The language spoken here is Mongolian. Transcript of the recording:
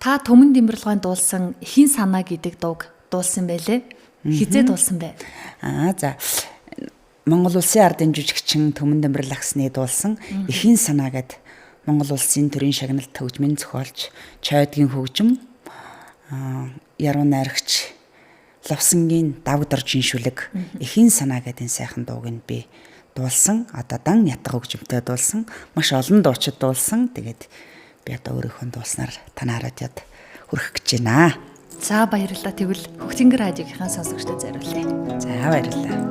Та Төмөн Дэмбэрлэгойн дуулсан Эхийн санаа гэдэг дууг дуулсан байлээ. Хизээ дуулсан бэ? За. Монгол улсын ардын жүжигчин Төмөн Дэмбэрлэгсний дуулсан Эхийн санаа гэд Монгол улсын төрийн шагналт хөгжмийн зохиолч Чойдгийн хөгжим яруу найрагч Ловсонгийн давд оржин шүлэг Эхийн санаа гэдэг энэ сайхан дууг нь би дуулсан. Одоо дан ятга хөгжимтэй дуулсан. Маш олон дуучид дуулсан. Тэгээд би одоо өөрийнхөө дуулснаар танай радиод хүргэх гэж байна. За баярлалаа. Тэгвэл Хөх Тэнгэр радиогийнхаа сонсогчдод зориулъя. За баярлалаа.